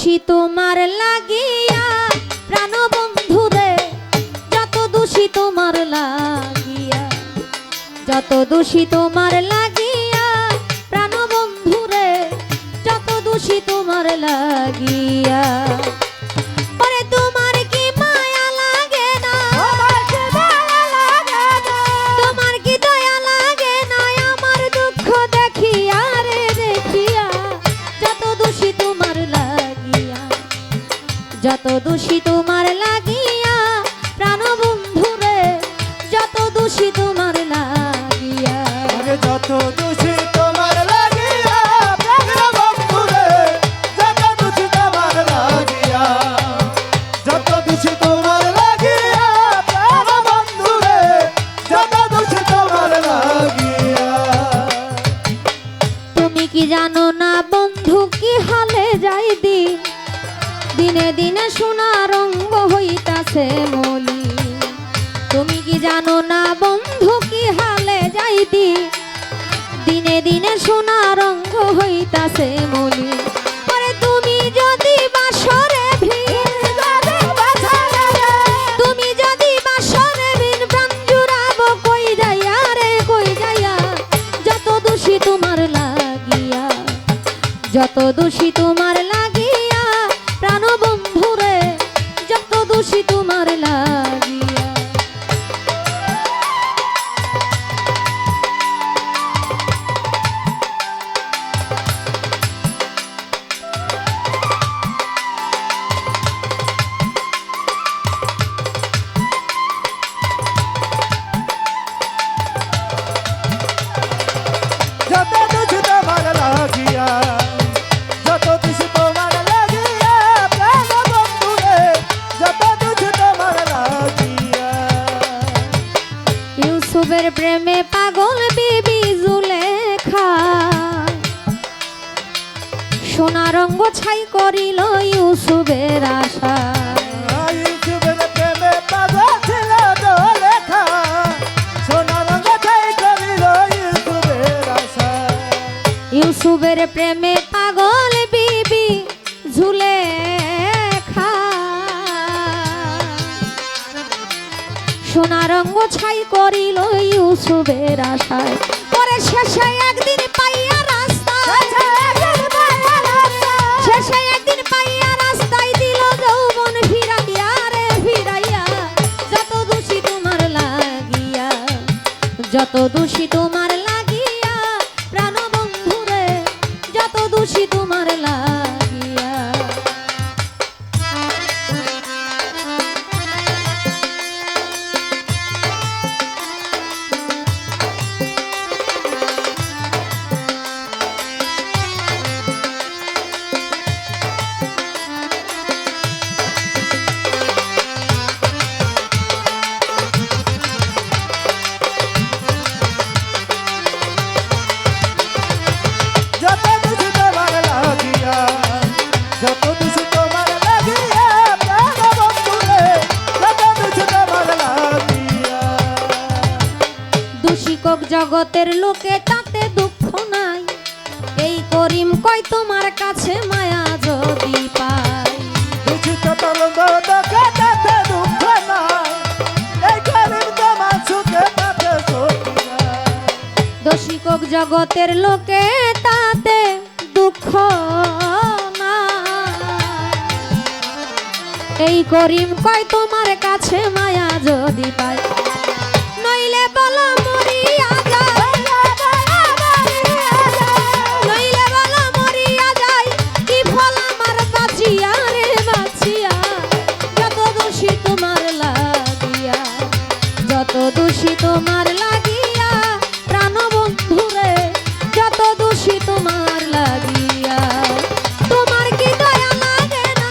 দোষী তোমার লাগিয়া প্রাণ বন্ধুরে, যত দোষী তোমার লাগিয়া, যত দোষী তোমার লাগিয়া প্রাণ বন্ধুরে, যত দোষী তোমার লাগিয়া। ওরে তোমার কি মায়া লাগে না, তোমার কি দয়া লাগে না আমার দুঃখ দেখিয়া রে দেখিয়া, যত দোষী তোমার লাগিয়া, যত দোষী তোমার লাগিয়া প্রাণ বন্ধুরে, যত দোষী তোমার লাগিয়া, যত দোষী তোমার লাগিয়া প্রাণ বন্ধুরে, যত দোষী তোমার লাগিয়া, যত দোষী তোমার লাগিয়া প্রাণ বন্ধুরে, যত দোষী তোমার লাগিয়া। তুমি কি জানো না বন্ধু কি হালে যাই দিন, দিনে দিনে সোনা রঙ্গ হইতাছে মলি। তুমি কি জানো না বন্ধু কি হালে যাই দিন, দিনে দিনে সোনা রঙ্গ হইতাছে মলি। আরে তুমি যদি বাসরে ভিন, তুমি যদি বাসরে ভিন প্রাণ জুড়াবো কই যাইয়া রে কই যাইয়া, যত দোষী তোমার লাগিয়া, যত দোষী তোমার লাগিয়া প্রাণ বন্ধুরে, যত দোষী তোমার লাগিয়া। যত দোষী তোমার লাগিয়া, যত দোষী তোমার লাগিয়া প্রাণ বন্ধুরে, যত দোষী তোমার লাগিয়া। ইউসুফের প্রেমে পাগল বিবি জুলেখা, সোনা রঙ্গ ছাই করিল ইউসুফের আশা। ইউসুফের প্রেমে পাগল ছিল জুলেখা, সোনা রঙ ছাই করিল ইউসুফের আশা। ইউসুফের প্রেমে পাগল বিবি জুলেখা, সোনা রঙ্গ ছাই করিল ইউসুফের আশায়। পরে শেষে একদিন পাইয়া রাস্তায়, শেষে একদিন পাইয়া রাস্তায় দিল যৌবন ফিরাইয়া রে ফিরাইয়া, যত দোষী তোমার লাগিয়া, যত দোষী তোমার লাগিয়া প্রাণ বন্ধুরে, যত দোষী তোমার লাগিয়া। যত দোষী তোমার লাগিয়া, যত দোষী তোমার লাগিয়া প্রাণ বন্ধুরে, যত দোষী তোমার লাগিয়া। দোষী কোক জগতের লোকে তাতে দুঃখ নাই, এই করিম কয় তোমার কাছে মায়া যদি পাই। দোষী তরঙ্গ দেখে তাতে দুঃখ নাই, এই করিম তোমার সুখে তাতে সুখ নাই। দোষী কোক জগতের লোকে তাতে দুঃখ নাই, এই করিম কয় তোমার কাছে মায়া যদি পাই। নইলে বলো মরিয়া যাই, নইলে বলো মরিয়া যাই, কি ফল আমার বাঁচিয়া রে বাঁচিয়া, যত দোষী তোমার লাগিয়া, যত দোষী তোমার লাগিয়া প্রাণ বন্ধুরে, যত দোষী তোমার লাগিয়া। তোমার কি দয়া লাগে না,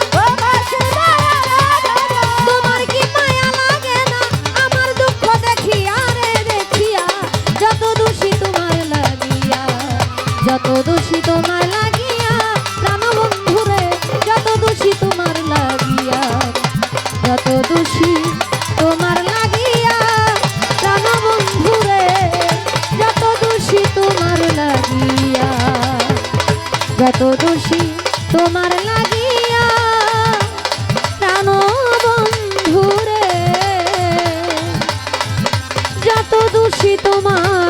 তোমার কি মায়া লাগে না আমার দুঃখ দেখিয়া রে দেখিয়া, তোমার